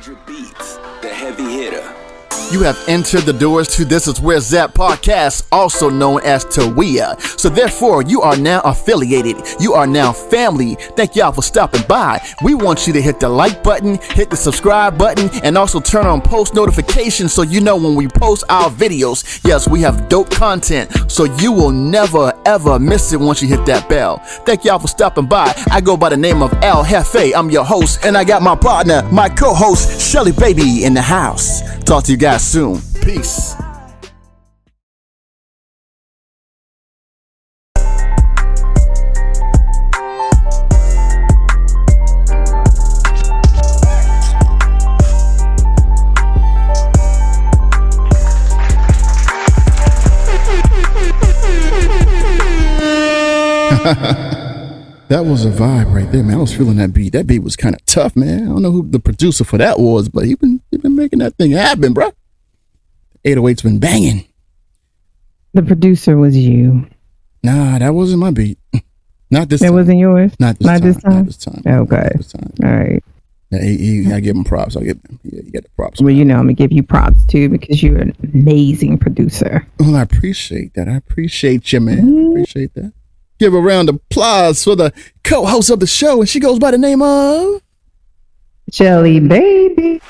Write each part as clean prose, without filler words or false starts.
Major Beats, the heavy hitter. You have entered the doors to This Is Where Zap podcast, also known as Tawia. So therefore, you are now affiliated. You are now family. Thank y'all for stopping by. We want you to hit the like button, hit the subscribe button, and also turn on post notifications so you know when we post our videos. Yes, we have dope content, so you will never ever miss it once you hit that bell. Thank y'all for stopping by. I go by the name of El Jefe. I'm your host, and I got my partner, my co-host, Shelly Baby, in the house. Talk to you guys soon. Peace. That was a vibe right there, man. I was feeling that beat. That beat was kind of tough, man. I don't know who the producer for that was, but he been making that thing happen, bro. 808's been banging. The producer was you. Nah, that wasn't my beat. Not this time. That wasn't yours? Not this time. Not this time. Okay. Not this time. All right. I give him props. You get the props. Well, you know, I'm going to give you props too because you're an amazing producer. Well, I appreciate that. I appreciate you, man. Appreciate that. Give a round of applause for the co-host of the show, and she goes by the name of Shelly Baby.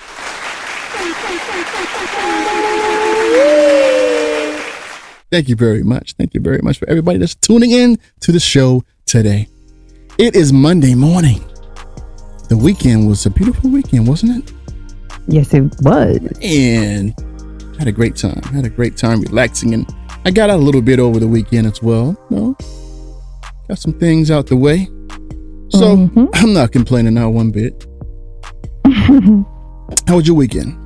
Thank you very much. Thank you very much for everybody that's tuning in to the show today. It is Monday morning. The weekend was a beautiful weekend, wasn't it? Yes, it was. And had a great time. Had a great time relaxing, and I got out a little bit over the weekend as well. No, got some things out the way. So I'm not complaining not one bit. How was your weekend?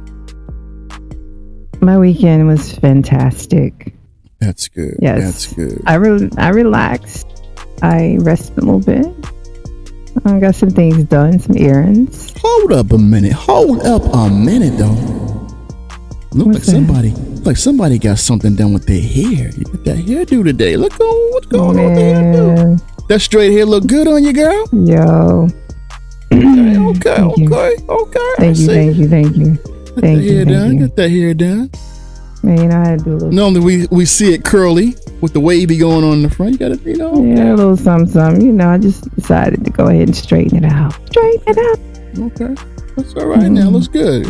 My weekend was fantastic. That's good. Yes. That's good. I relaxed. I rested a little bit. I got some things done, some errands. Hold up a minute though. Looks like somebody got something done with their hair. You got that hairdo today. What's going on with the hairdo? That straight hair look good on you, girl? Yo. Okay. Thank you. Got that hair done. Man, you know, I had to do a little. Normally we see it curly with the wavy going on in the front. You gotta, Yeah, a little something. You know, I just decided to go ahead and straighten it out. Okay. That's all right now. Looks good.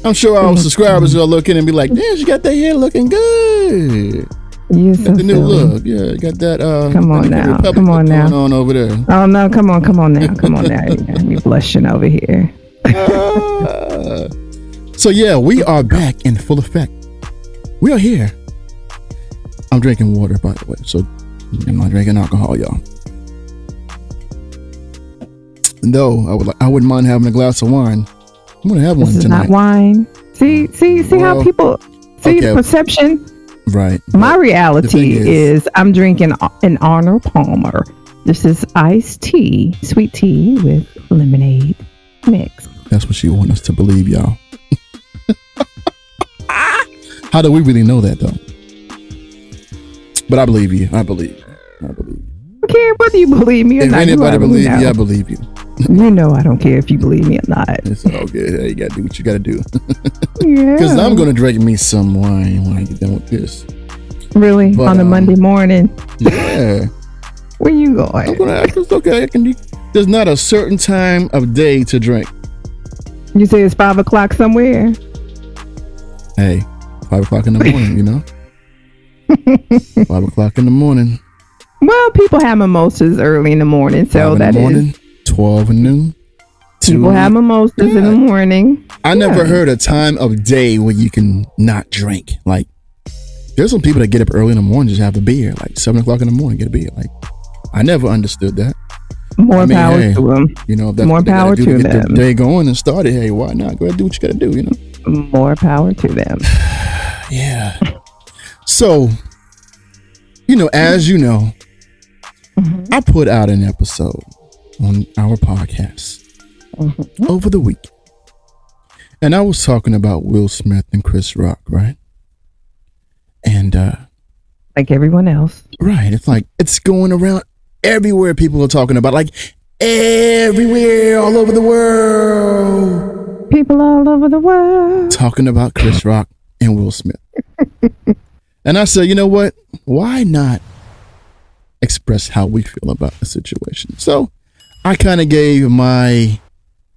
I'm sure our subscribers are looking and be like, damn, she got that hair looking good. You're so got the new silly. look. Yeah, got that come on now. Going on over there. Oh no, come on now. You're blushing over here. So yeah, we are back in full effect. We are here. I'm drinking water, by the way, so I'm not drinking alcohol, y'all. No, I wouldn't mind having a glass of wine. I'm gonna have one tonight. This is not wine. See how people see the perception. Right. My reality is I'm drinking an Arnold Palmer. This is iced tea, sweet tea with lemonade mix. That's what she wants us to believe, y'all. How do we really know that though? But I believe you. I believe you. I care whether you believe me or not. If anybody believes you, I believe you. You know I don't care if you believe me or not. It's all good. You gotta do what you gotta do. Yeah. Because I'm gonna drink me some wine when I get done with this. Really? On a Monday morning? Yeah. Where you going? I'm gonna act. It's okay. There's not a certain time of day to drink. You say it's 5 o'clock somewhere? Hey, 5 o'clock in the morning, you know? 5 o'clock in the morning. Well, people have mimosas early in the morning, so that is 12 and noon. People have mimosas in the morning. I never heard a time of day where you can not drink. Like, there's some people that get up early in the morning just have a beer, like 7 o'clock in the morning, get a beer. Like, I never understood that. More power to them. You know, if that's more power to them. Get the day going and started. Hey, why not? Go ahead and do what you got to do. You know. More power to them. Yeah. So, you know, as you know, I put out an episode on our podcast over the week, and I was talking about Will Smith and Chris Rock, right? And like everyone else, right? It's like it's going around everywhere. People are talking about, like everywhere, all over the world. people all over the world talking about Chris Rock and Will Smith. And I said, you know what? Why not express how we feel about the situation? So I kind of gave my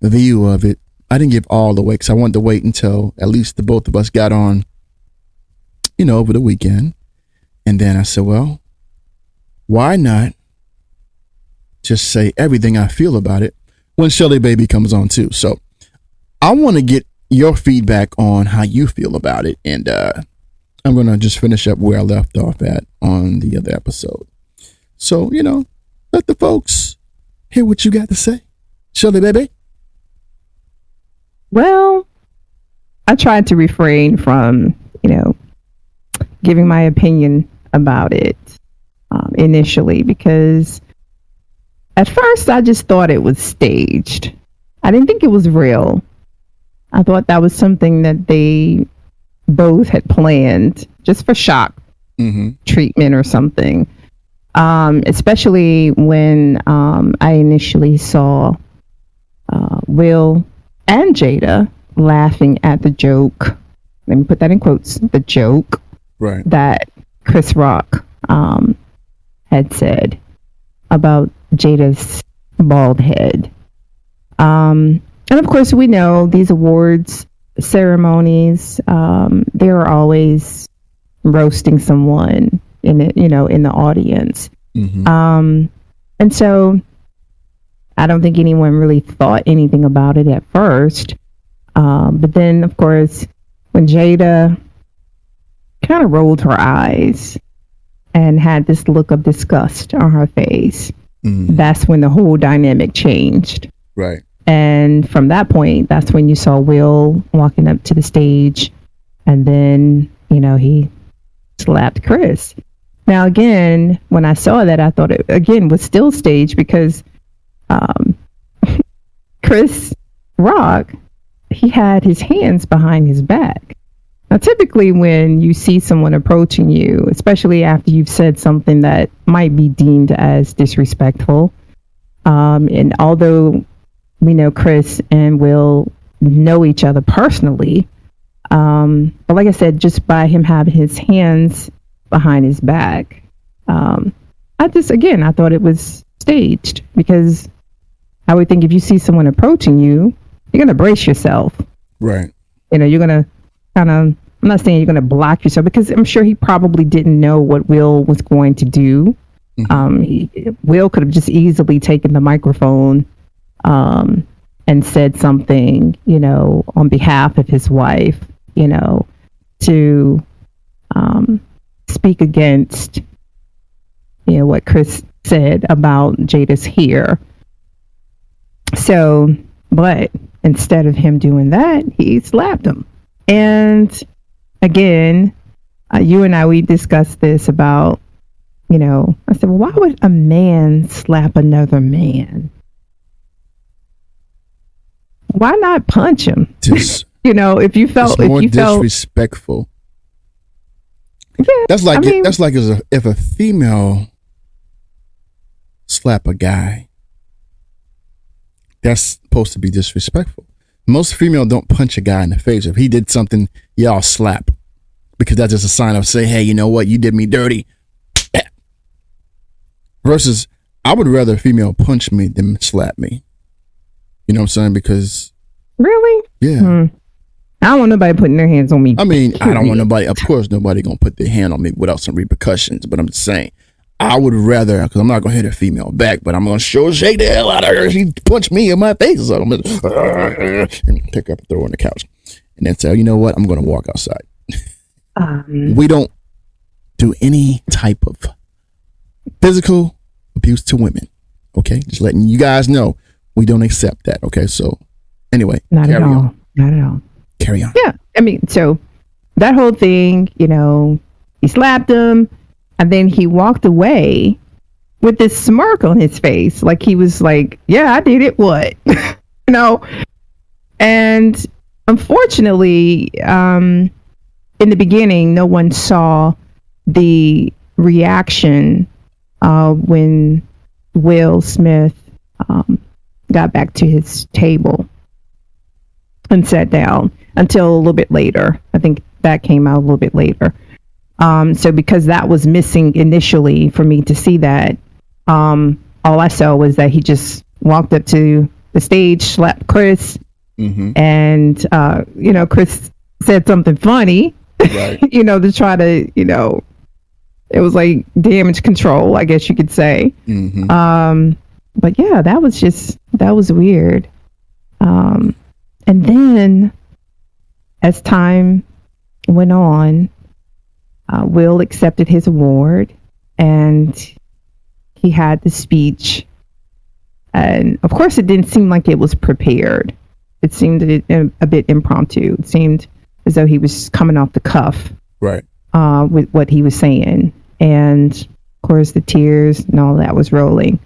view of it. I didn't give all the way because I wanted to wait until at least the both of us got on, over the weekend. And then I said, well, why not just say everything I feel about it when Shelly Baby comes on too? So I want to get your feedback on how you feel about it. And I'm going to just finish up where I left off at on the other episode. So, let the folks hear what you got to say. Shelly Baby. Well, I tried to refrain from, giving my opinion about it initially, because at first I just thought it was staged. I didn't think it was real. I thought that was something that they both had planned just for shock treatment or something. Especially when I initially saw Will and Jada laughing at the joke. Let me put that in quotes. The joke that Chris Rock had said about Jada's bald head. And of course, we know these awards ceremonies, they are always roasting someone in it, in the audience. And so I don't think anyone really thought anything about it at first. But then, of course, when Jada kind of rolled her eyes and had this look of disgust on her face, that's when the whole dynamic changed. Right. And from that point, that's when you saw Will walking up to the stage, and then, he slapped Chris. Now, again, when I saw that, I thought it, again, was still staged because Chris Rock, he had his hands behind his back. Now, typically when you see someone approaching you, especially after you've said something that might be deemed as disrespectful, and although we know Chris and Will know each other personally, but like I said, just by him having his hands behind his back, I thought it was staged, because I would think if you see someone approaching you, you're going to brace yourself. Right. You're going to kind of, I'm not saying you're going to block yourself, because I'm sure he probably didn't know what Will was going to do. Will could have just easily taken the microphone and said something, on behalf of his wife, to speak against, what Chris said about Jada's hair. So, but instead of him doing that, he slapped him. And again, you and I, we discussed this about, I said, well, why would a man slap another man? Why not punch him? Just, if you felt, it's more disrespectful. Yeah, that's like if a female slap a guy, that's supposed to be disrespectful. Most female don't punch a guy in the face. If he did something, y'all slap, because that's just a sign of say, hey, you know what, you did me dirty. Versus, I would rather a female punch me than slap me. You know what I'm saying? Because really, yeah, I don't want nobody putting their hands on me. I mean, I don't want nobody. Of course, nobody gonna put their hand on me without some repercussions. But I'm just saying, I would rather, because I'm not gonna hit a female back, but I'm gonna shake the hell out of her. She punched me in my face, so I'm gonna pick her up and throw her on the couch, and then say, you know what, I'm gonna walk outside. We don't do any type of physical abuse to women. Okay, just letting you guys know, we don't accept that. Okay, so anyway, not at all. Not at all. Carry on. Yeah, I mean, so that whole thing, he slapped him, and then he walked away with this smirk on his face, like he was like, "Yeah, I did it." What, And unfortunately, in the beginning, no one saw the reaction when Will Smith got back to his table. and sat down until a little bit later. I think that came out a little bit later. So because that was missing initially for me to see that, all I saw was that he just walked up to the stage, slapped Chris, and Chris said something funny, Right. to try to, it was like damage control, I guess you could say. But yeah, that was weird. And then as time went on, Will accepted his award and he had the speech. And of course, it didn't seem like it was prepared. It seemed a bit impromptu. It seemed as though he was coming off the cuff, Right. with what he was saying. And of course, the tears and all that was rolling.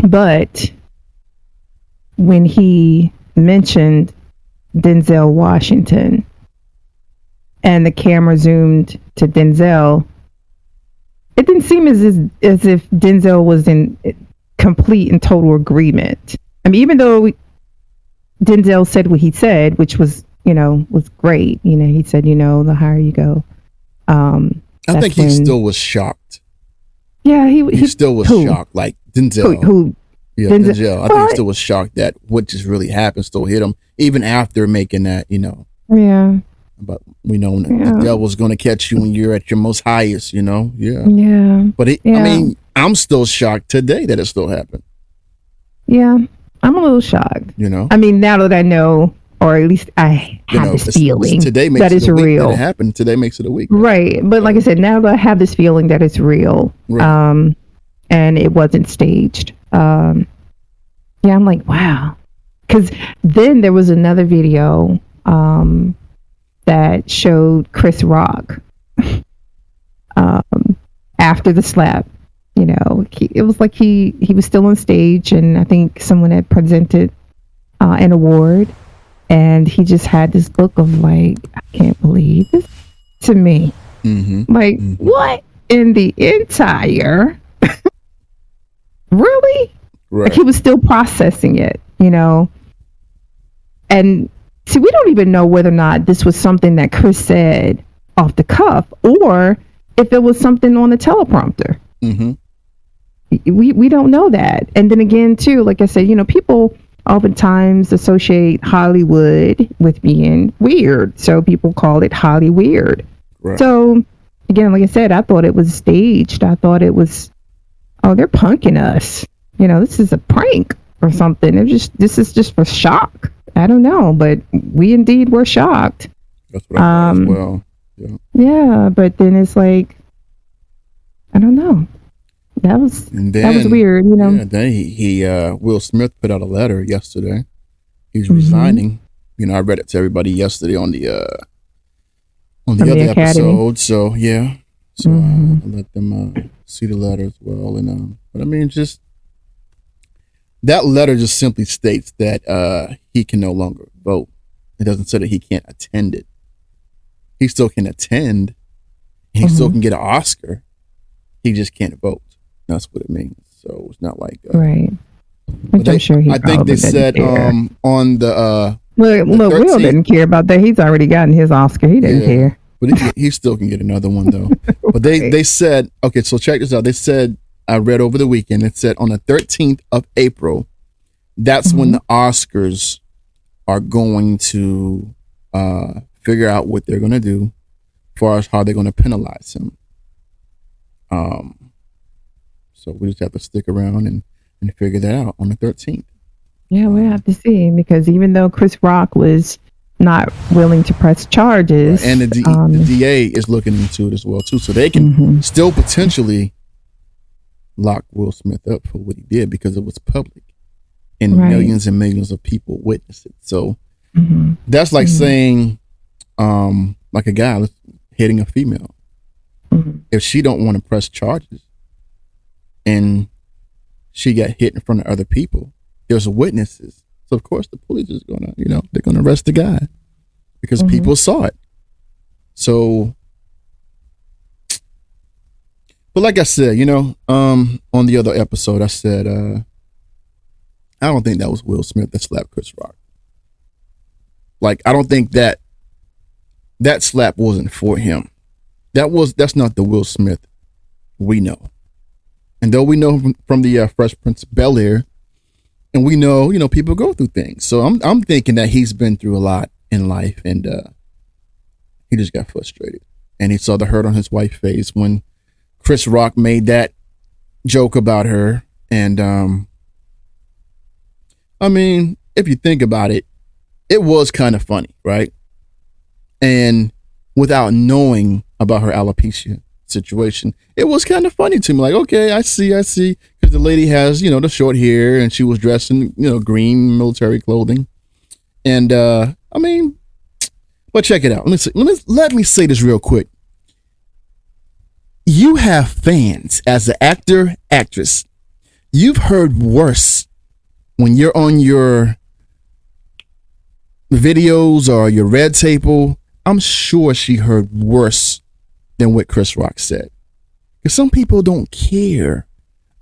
But when he mentioned Denzel Washington and the camera zoomed to Denzel, it didn't seem as if Denzel was in complete and total agreement. I mean, even though Denzel said what he said, which was great. He said, the higher you go. I think he still was shocked. Yeah, he still was shocked. Like Denzel. Who? Yeah, Denzel. I think he still was shocked that what just really happened still hit him, even after making that, Yeah. But we know the devil's going to catch you when you're at your most highest, Yeah. Yeah. But I mean, I'm still shocked today that it still happened. Yeah, I'm a little shocked. I mean, now that I know, or at least I have this feeling today makes that it it's a week real. that it happened. Today makes it a week. Right. But like I said, now that I have this feeling that it's real, right. And it wasn't staged. I'm like, wow. Because then there was another video that showed Chris Rock after the slap. It was like he was still on stage, and I think someone had presented an award, and he just had this look of like, I can't believe this to me. Like, what in the entire really? Right. Like he was still processing it, and see, we don't even know whether or not this was something that Chris said off the cuff or if it was something on the teleprompter. We don't know that. And then again, too, like I said, people oftentimes associate Hollywood with being weird. So people call it Holly Weird. Right. So again, like I said, I thought it was staged. I thought it was, they're punking us. This is a prank or something. This is just for shock. I don't know, but we indeed were shocked. That's what I thought as well. Yeah. Yeah, but then it's like, I don't know. That was weird, Yeah, then he Will Smith put out a letter yesterday. He's resigning. I read it to everybody yesterday on the other episode. So yeah, so I let them see the letter as well. And but I mean, just that letter just simply states that he can no longer vote. It doesn't say that he can't attend it. He still can attend. He still can get an Oscar. He just can't vote. That's what it means. So it's not like right. Which I'm sure he. I think they said on the look, Will didn't care about that. He's already gotten his Oscar. He didn't care. But he still can get another one though. But they said, okay, so check this out. They said, I read over the weekend, it said on the 13th of April, that's when the Oscars are going to figure out what they're going to do as far as how they're going to penalize him. So we just have to stick around and figure that out on the 13th. Yeah, we have to see, because even though Chris Rock was not willing to press charges, and the DA is looking into it as well too, so they can still potentially lock Will Smith up for what he did because it was public and millions and millions of people witnessed it. So that's like saying, like a guy hitting a female. If she don't want to press charges and she got hit in front of other people, there's witnesses. So of course the police is gonna, they're gonna arrest the guy because people saw it. So, but like I said, on the other episode, I said, I don't think that was Will Smith that slapped Chris Rock. Like, I don't think that slap wasn't for him. That's not the Will Smith we know. And though we know from the Fresh Prince of Bel-Air, and we know, people go through things. So I'm thinking that he's been through a lot in life, and he just got frustrated. And he saw the hurt on his wife's face when Chris Rock made that joke about her. And I mean, if you think about it, it was kind of funny, right? And without knowing about her alopecia situation, it was kind of funny to me. Like, okay, I see. Because the lady has, the short hair, and she was dressed in, green military clothing. And I mean, but check it out. Let me say this real quick. You have fans as an actor, actress. You've heard worse when you're on your videos or your red table. I'm sure she heard worse than what Chris Rock said. Because some people don't care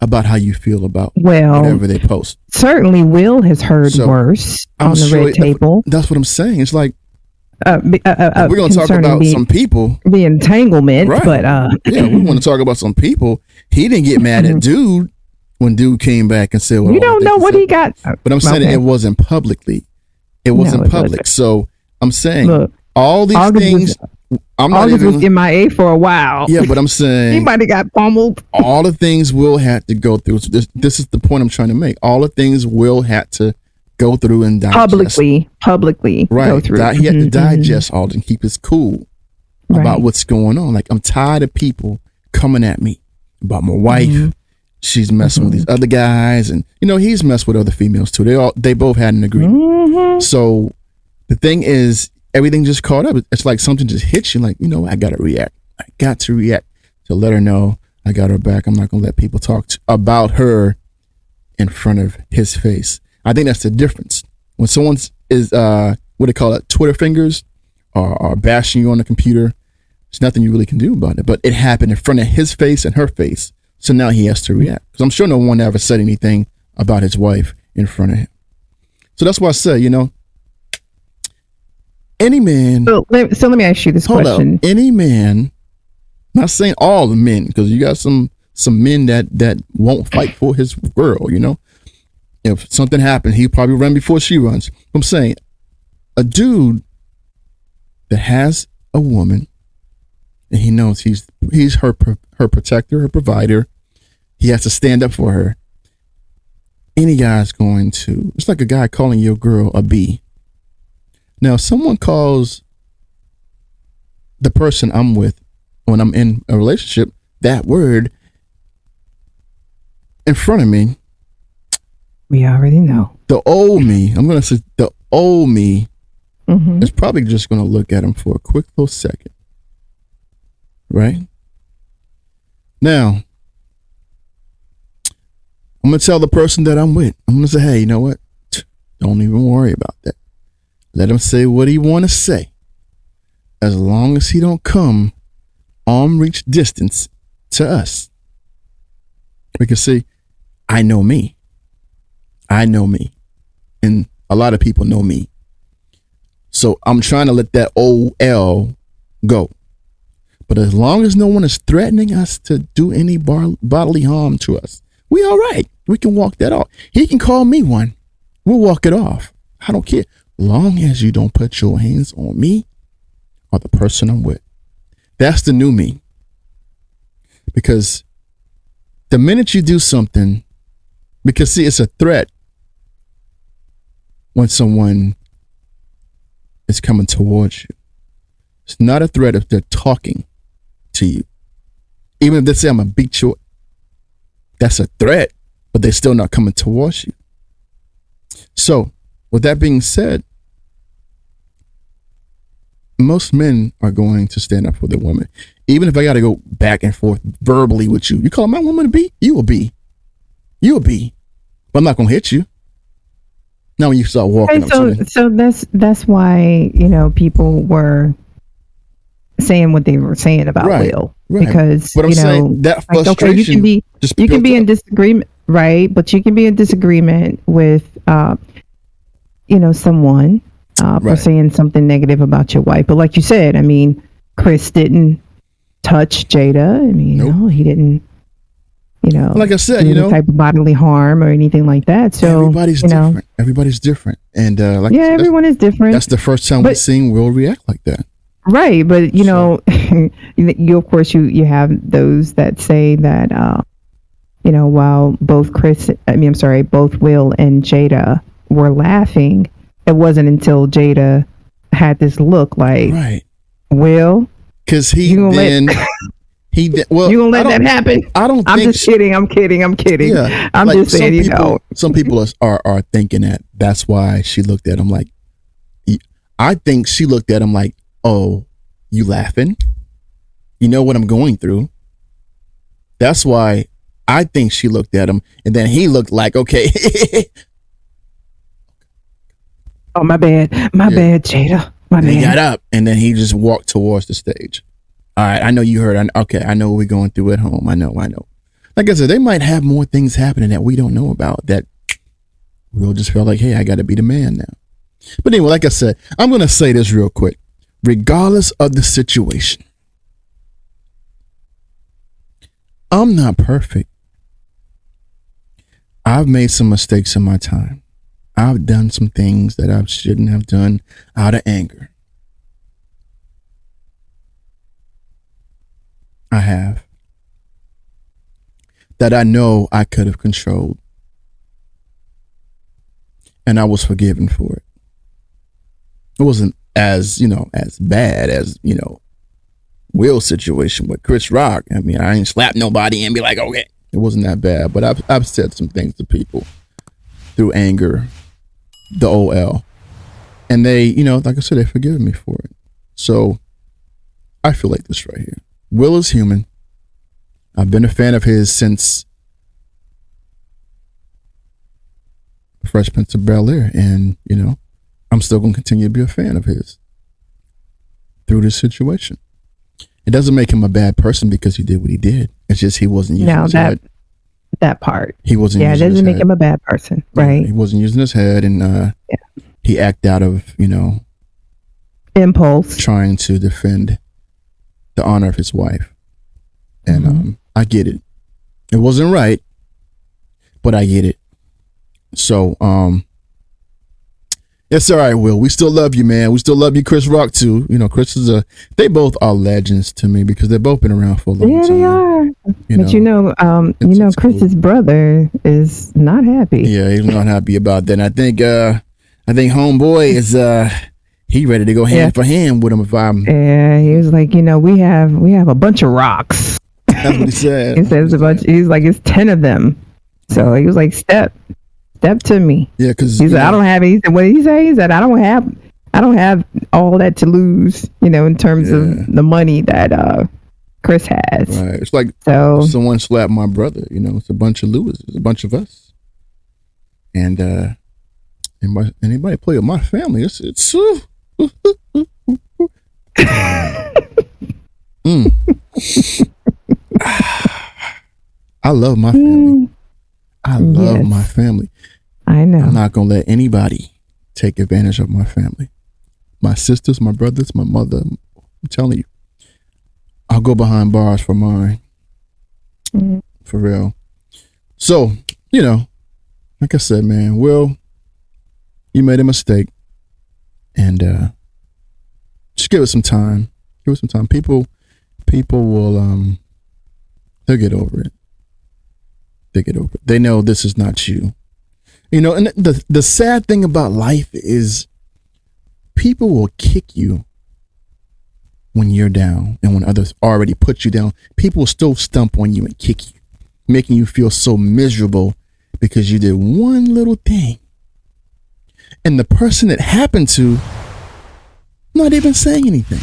about how you feel about whatever they post. Certainly Will has heard worse on the red table. That's what I'm saying. It's like, we're going to talk about some people. The entanglement, right. But yeah, we want to talk about some people. He didn't get mad at dude when dude came back and said, well, you don't know what he got. But I'm saying it wasn't publicly. It wasn't public. So I'm saying, look, all these things. August was MIA for a while. Yeah, but I'm saying he might have got pummeled. All the things Will had to go through. So this is the point I'm trying to make. All the things Will had to go through and digest. Publicly right. Go through. He had to digest all and keep his cool about what's going on. Like, I'm tired of people coming at me about my wife. She's messing with these other guys, and he's messed with other females too. They both had an agreement. So the thing is, everything just caught up. It's like something just hits you. Like, I got to react. I got to react to let her know I got her back. I'm not gonna let people talk about her in front of his face. I think that's the difference. When someone is what they call it, Twitter fingers, or bashing you on the computer, there's nothing you really can do about it. But it happened in front of his face and her face. So now he has to react. Because I'm sure no one ever said anything about his wife in front of him. So that's why I say, any man. So let me ask you this question. Up, any man, not saying all the men, because you got some men that won't fight for his girl, If something happened, he'll probably run before she runs. I'm saying a dude that has a woman and he knows he's her protector, her provider. He has to stand up for her. Any guy's going to, it's like a guy calling your girl a B. Now, if someone calls the person I'm with when I'm in a relationship that word in front of me, we already know. The old me, I'm going to say the old me is probably just going to look at him for a quick little second. Right? Now, I'm going to tell the person that I'm with, I'm going to say, hey, you know what? Don't even worry about that. Let him say what he want to say. As long as he don't come arm reach distance to us. Because see, I know me. I know me. And a lot of people know me. So I'm trying to let that old L go. But as long as no one is threatening us to do any bodily harm to us, we all right. We can walk that off. He can call me one. We'll walk it off. I don't care. Long as you don't put your hands on me or the person I'm with. That's the new me. Because the minute you do something, because see, it's a threat when someone is coming towards you. It's not a threat if they're talking to you. Even if they say, I'm going to beat you, that's a threat, but they're still not coming towards you. So, with that being said, most men are going to stand up for their woman. Even if I got to go back and forth verbally with you. You call my woman a B? You a B. You a B. But I'm not going to hit you. Now when you start walking up. So that's why, people were saying what they were saying about Will. Right. Because, but I'm saying that frustration. Okay, you can be in disagreement, right? But you can be in disagreement with, someone. for saying something negative about your wife. But like you said, I mean, Chris didn't touch Jada. I mean, no, he didn't. Like I said, do any type of bodily harm or anything like that. So everybody's different. Everybody's different, and everyone is different. That's the first time we've seen Will react like that. Right, but you of course you have those that say that while both Will and Jada were laughing, it wasn't until Jada had this look like, Will, because you gonna let that happen? I'm just kidding. I'm kidding. Yeah, I'm just saying, some people are thinking that's why she looked at him like. I think she looked at him like, oh, you laughing? You know what I'm going through. That's why I think she looked at him, and then he looked like, okay. Oh, my bad, Jada. My bad. He got up, and then he just walked towards the stage. All right, I know you heard. I know what we're going through at home. I know. Like I said, they might have more things happening that we don't know about that we'll just feel like, hey, I got to be the man now. But anyway, like I said, I'm going to say this real quick. Regardless of the situation, I'm not perfect. I've made some mistakes in my time. I've done some things that I shouldn't have done out of anger. I have. That I know I could have controlled. And I was forgiven for it. It wasn't as bad as, Will's situation with Chris Rock. I mean, I ain't slap nobody and be like, okay. It wasn't that bad. But I've said some things to people through anger, the OL. And they, like I said, they forgive me for it. So I feel like this right here. Will is human. I've been a fan of his since Fresh Prince of Bel-Air, and I'm still going to continue to be a fan of his through this situation. It doesn't make him a bad person because he did what he did. It's just he wasn't using his head. That part. He wasn't. Yeah, it doesn't make him a bad person, right? He wasn't using his head, and he acted out of impulse, trying to defend the honor of his wife. And I get it. It wasn't right, but I get it. So it's all right, Will. We still love you, man. We still love you, Chris Rock, too. Chris is they both are legends to me because they've both been around for a long time. Yeah, they are. But Chris's brother is not happy. Yeah, he's not happy about that. And I think homeboy is he ready to go hand for hand with him if I'm. Yeah, he was like, we have a bunch of rocks. That's what he said. He says a bunch. He's like, it's 10 of them. So he was like, step to me. Yeah, because he said, I don't have. He said, what did he say? He said, I don't have all that to lose. In terms of the money that Chris has. Right. It's like if someone slapped my brother. It's a bunch of losers, a bunch of us. And anybody play with my family? It's. I love my family. I love my family. I know. I'm not going to let anybody take advantage of my family. My sisters, my brothers, my mother. I'm telling you. I'll go behind bars for mine. For real. So, like I said, man, Will, you made a mistake. And just give it some time. Give it some time. People will they'll get over it. They know this is not you. And the sad thing about life is people will kick you when you're down, and when others already put you down, people will still stump on you and kick you, making you feel so miserable because you did one little thing. And the person it happened to not even saying anything.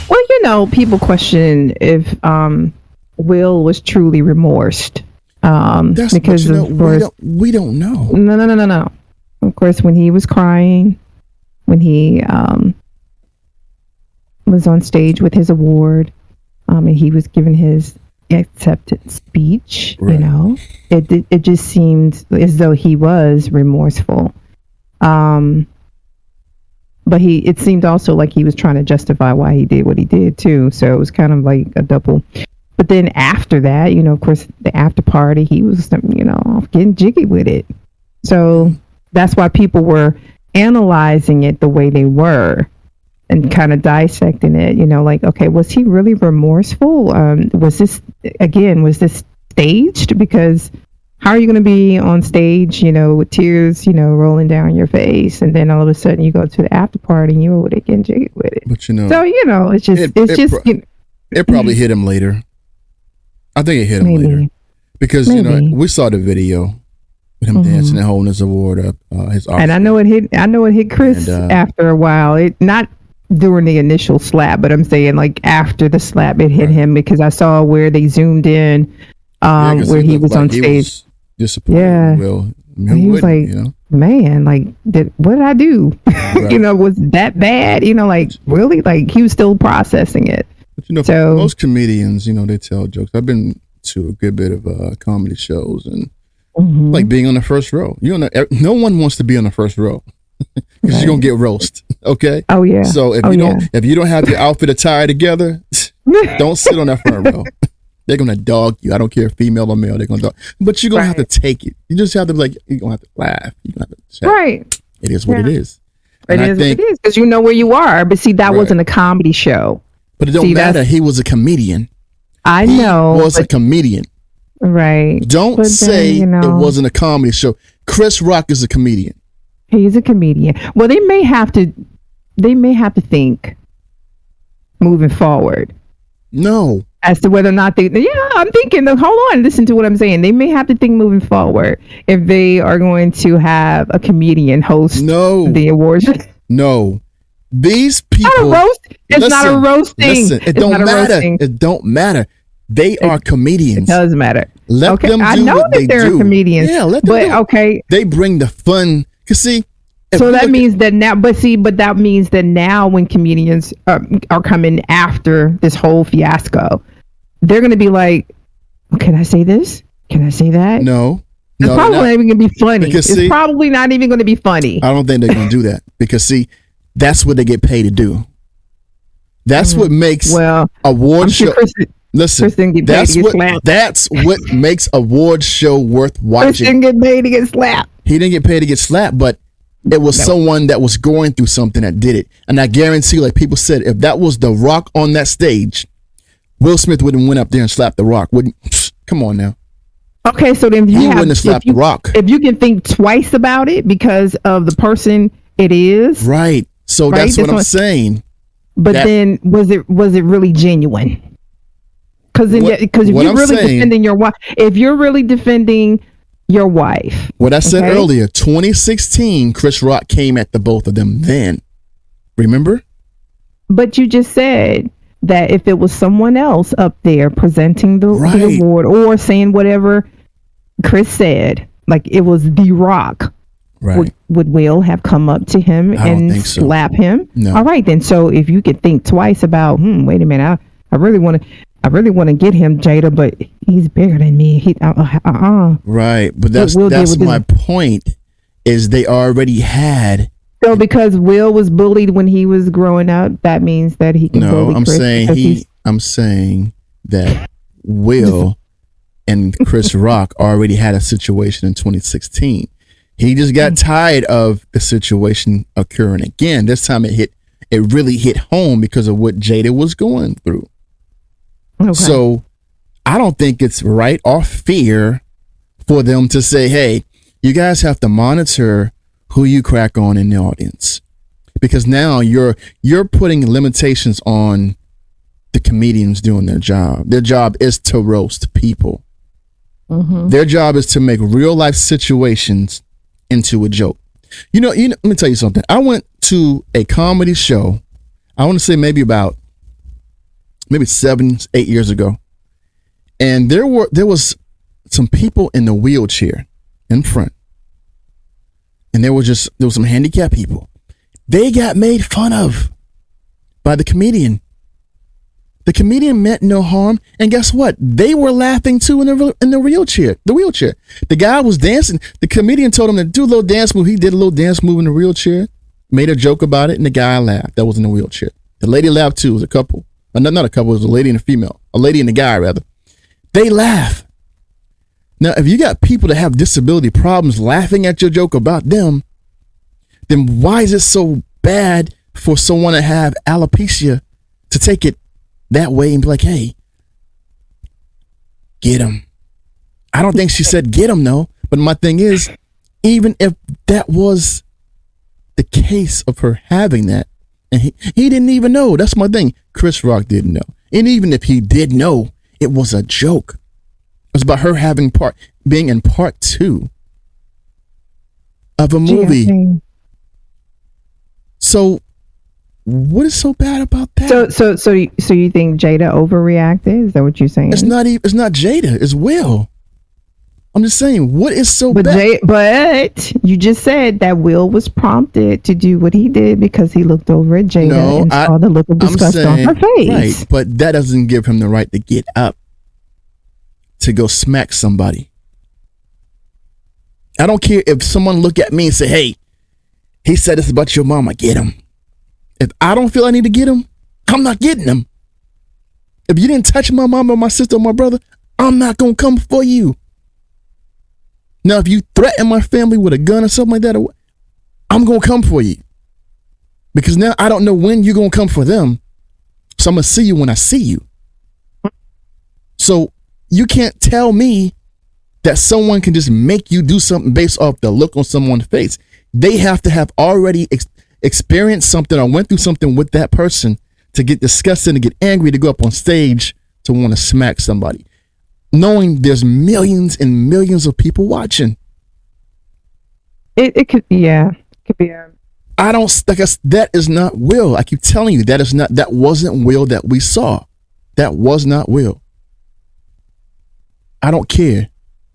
Well, people question if Will was truly remorsed. Because of course we don't know. No. Of course, when he was crying, when he was on stage with his award, and he was giving his acceptance speech, right. It just seemed as though he was remorseful. but it seemed also like he was trying to justify why he did what he did too. So it was kind of like a double. But then after that, of course, the after party, he was, getting jiggy with it. So that's why people were analyzing it the way they were and kind of dissecting it, like, okay, was he really remorseful? Was this staged? Because how are you going to be on stage, with tears, rolling down your face, and then all of a sudden you go to the after party and you're over there getting jiggy with it. But so it probably hit him later. I think it hit him later because we saw the video with him dancing and holding his award up, his Oscar. And I know it hit Chris after a while. It not during the initial slap, but I'm saying like after the slap, it hit him because I saw where they zoomed in, where he was on stage. Disappointed. He was like, man, like, what did I do? Right. Was that bad? Like, really? Like, he was still processing it. But most comedians, they tell jokes. I've been to a good bit of comedy shows and like being on the first row. No one wants to be on the first row because you're gonna get roast. Okay. Oh yeah. So if you don't have your outfit attire together, don't sit on that front row. They're gonna dog you. I don't care if female or male. They're gonna dog. But you're gonna have to take it. You just have to be like, you're gonna have to laugh. You're gonna have to chat. Right. It is what it is. It is what it is because you know where you are. But see, that wasn't a comedy show. But it don't matter. He was a comedian. I know. He was a comedian. Right. Don't say it wasn't a comedy show. Chris Rock is a comedian. He's a comedian. Well, they may have to think moving forward. No. As to whether or not I'm thinking, hold on, listen to what I'm saying. They may have to think moving forward if they are going to have a comedian host the awards. No. These people. It's not a roasting. Listen, it don't matter. It don't matter. They are comedians. It does matter. Let them do I know what that they they're do. comedians. Yeah, let them do it. Okay. They bring the fun. Cause see. So that means that now, but that means that now when comedians are coming after this whole fiasco, they're going to be like, can I say this? Can I say that? No. It's probably not even going to be funny. Because, it's probably not even going to be funny. I don't think they're going to do that because see, that's what they get paid to do. That's what makes award show. Listen, that's what makes award show worth watching. Chris didn't get paid to get slapped. He didn't get paid to get slapped, but it was someone that was going through something that did it. And I guarantee, like people said, if that was The Rock on that stage, Will Smith wouldn't went up there and slapped The Rock. Wouldn't? Come on now. Okay, so then he wouldn't have slapped The Rock. If you can think twice about it because of the person it is, right? So that's what I'm saying. But then was it really genuine? Because if you're really defending your wife, what I said earlier, 2016, Chris Rock came at the both of them then. Remember? But you just said that if it was someone else up there presenting the award or saying whatever Chris said, like it was The Rock, would Will have come up to him and slap him? No. All right, then. So if you could think twice about, wait a minute, I really want to get him, Jada, but he's bigger than me. Right, but that's my point. Is they already had. So because Will was bullied when he was growing up, that means that he can bully Chris. I'm saying that Will and Chris Rock already had a situation in 2016. He just got tired of the situation occurring again. This time it really hit home because of what Jada was going through. Okay. So I don't think it's right or fair for them to say, hey, you guys have to monitor who you crack on in the audience, because now you're putting limitations on the comedians doing their job. Their job is to roast people. Mm-hmm. Their job is to make real life situations into a joke. Let me tell you something. I went to a comedy show, I want to say maybe 7-8 years ago. And there was some people in the wheelchair in front. And there was some handicapped people. They got made fun of by the comedian. The comedian meant no harm, and guess what? They were laughing too in the wheelchair. The guy was dancing. The comedian told him to do a little dance move. He did a little dance move in the wheelchair. made a joke about it, and the guy laughed. That was in the wheelchair. The lady laughed too. It was a couple. Not a couple. It was a lady and a female. A lady and a guy, rather. They laugh. Now, if you got people that have disability problems laughing at your joke about them, then why is it so bad for someone to have alopecia to take it that way and be like, hey, get him? I don't think she said get him, no. But my thing is, even if that was the case of her having that, and he didn't even know. That's my thing. Chris Rock didn't know. And even if he did know, it was a joke. It was about her being in part 2 of a movie. Okay. So what is so bad about that? So you think Jada overreacted? Is that what you're saying? It's not Jada, it's Will. I'm just saying, what is so bad? But you just said that Will was prompted to do what he did because he looked over at Jada and saw the look of disgust on her face. Right, but that doesn't give him the right to get up to go smack somebody. I don't care if someone look at me and say, hey, he said this about your mama, get him. If I don't feel I need to get him, I'm not getting him. If you didn't touch my mama or my sister or my brother, I'm not going to come for you. Now, if you threaten my family with a gun or something like that, I'm going to come for you. Because now I don't know when you're going to come for them. So I'm going to see you when I see you. So you can't tell me that someone can just make you do something based off the look on someone's face. They have to have already experienced something or went through something with that person to get disgusted and get angry to go up on stage to want to smack somebody, knowing there's millions and millions of people watching. It could be I don't like that is not Will. I keep telling you that wasn't Will that we saw. That was not Will. I don't care.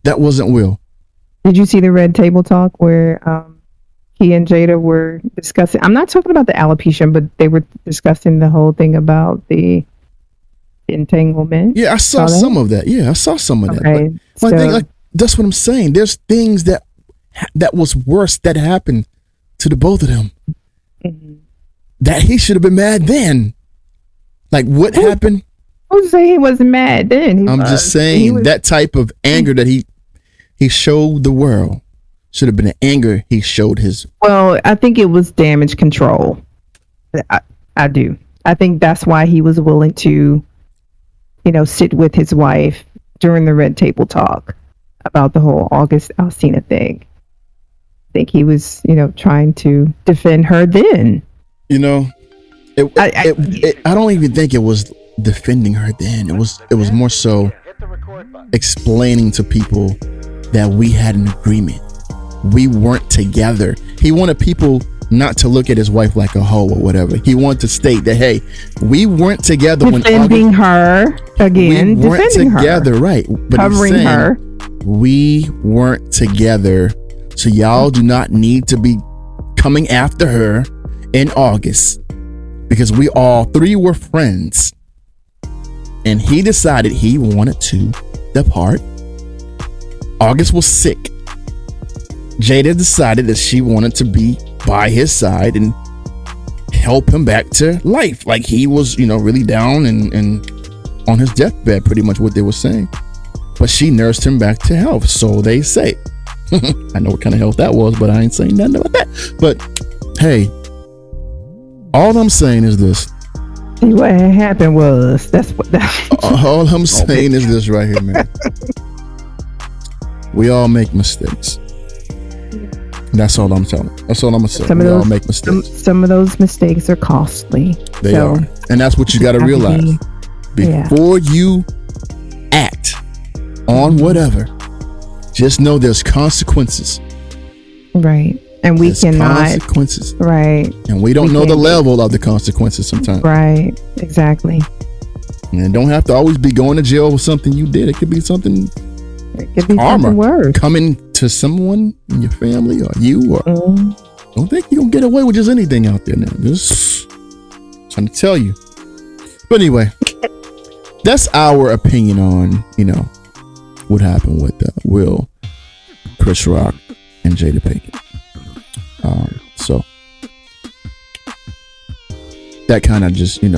That wasn't Will. Did you see the Red Table Talk where he and Jada were discussing? I'm not talking about the alopecia, but they were discussing the whole thing about the entanglement. Yeah, I saw some of that. Yeah, I saw some of that. Okay, But that's what I'm saying. There's things that was worse that happened to the both of them. Mm-hmm. That he should have been mad then. Like what happened? Who's saying he wasn't mad then? I'm just saying that type of anger that he showed the world should have been the anger he showed his. Well, I think it was damage control. I do. I think that's why he was willing to, sit with his wife during the Red Table Talk about the whole August Alsina thing. I think he was, trying to defend her then. I don't even think it was defending her then. It was more so explaining to people that we had an agreement. We weren't together. He wanted people not to look at his wife like a hoe or whatever. He wanted to state that, hey, we weren't together defending her again. We weren't together, right? But covering her. We weren't together, so y'all do not need to be coming after her in August because we all three were friends. And he decided he wanted to depart. August was sick. Jada decided that she wanted to be by his side and help him back to life. Like he was, really down and on his deathbed, pretty much what they were saying. But she nursed him back to health, so they say. I know what kind of health that was, but I ain't saying nothing about that. But hey, all I'm saying is this. What happened was all I'm saying is this right here, man. We all make mistakes. That's all I'm telling. That's all I'm gonna say. We all make mistakes. Some of those mistakes are costly. They are, and that's what you got to realize before you act on whatever. Just know there's consequences. Right. And we cannot consequences. Right. And we don't know the level of the consequences sometimes. Right. Exactly. And it don't have to always be going to jail for something you did. It could be something. It could be karma something worse. Coming to someone in your family or you or don't think you're gonna get away with just anything out there now. Just trying to tell you. But anyway, that's our opinion on, what happened with Will, Chris Rock, and Jada Pinkett. So that kind of just, it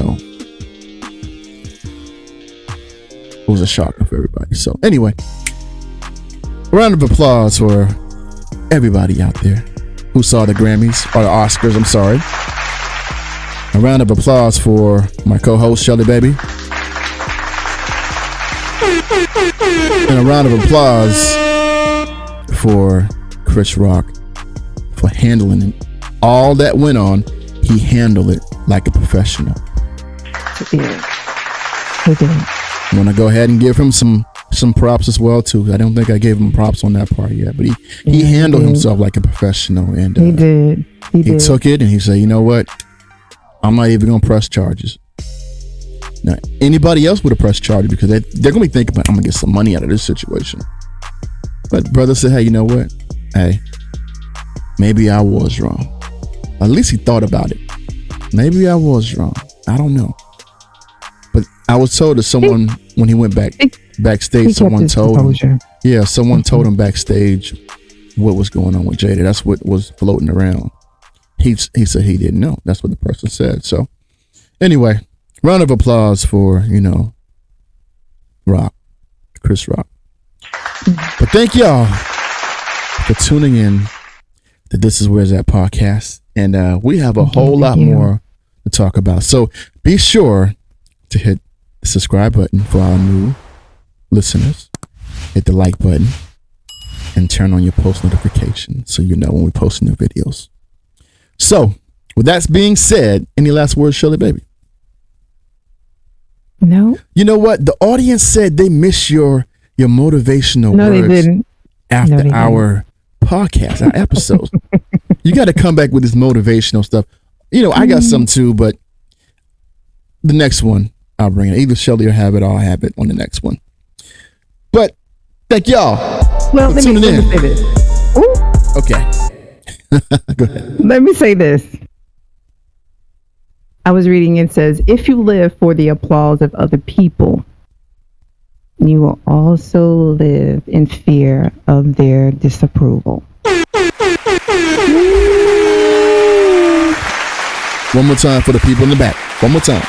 was a shocker for everybody. So anyway, a round of applause for everybody out there who saw the Grammys, or the Oscars, I'm sorry. A round of applause for my co-host, Shelly Baby. And a round of applause for Chris Rock for handling it. All that went on, he handled it like a professional. He did. I want to go ahead and give him some props as well too. I don't think I gave him props on that part yet, but he handled himself like a professional, and he did. He took it and he said, "You know what? I'm not even gonna press charges." Now, anybody else would have pressed charges because they're gonna be thinking about, I'm gonna get some money out of this situation. But brother said, "Hey, you know what? Hey, maybe I was wrong." At least he thought about it. Maybe I was wrong. I don't know. But I was told that someone, when he went backstage, someone told him. Yeah, someone told him backstage what was going on with Jada. That's what was floating around. He said he didn't know. That's what the person said. So anyway, round of applause for, Rock, Chris Rock. But thank y'all for tuning in to This Is Where's That podcast. And we have a whole lot more to talk about. So be sure to hit the subscribe button for our new listeners. Hit the like button and turn on your post notifications so you know when we post new videos. So with that being said, any last words, Shirley Baby? No. You know what? The audience said they miss your motivational words. They didn't. After our podcast, our episodes. You got to come back with this motivational stuff. I got some too, but the next one I'll bring it. Either Shelly will have it, or I'll have it on the next one. But thank y'all. Well, let me say this. Ooh. Okay. Go ahead. Let me say this. I was reading, it says, if you live for the applause of other people, you will also live in fear of their disapproval. One more time for the people in the back. One more time.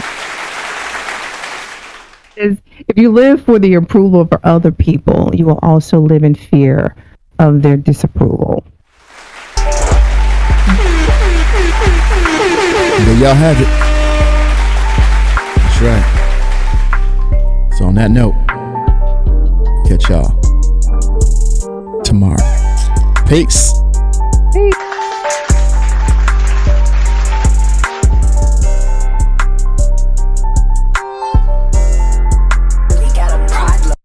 If you live for the approval of other people, you will also live in fear of their disapproval. There y'all have it. That's right. So on that note, catch y'all tomorrow. Peace.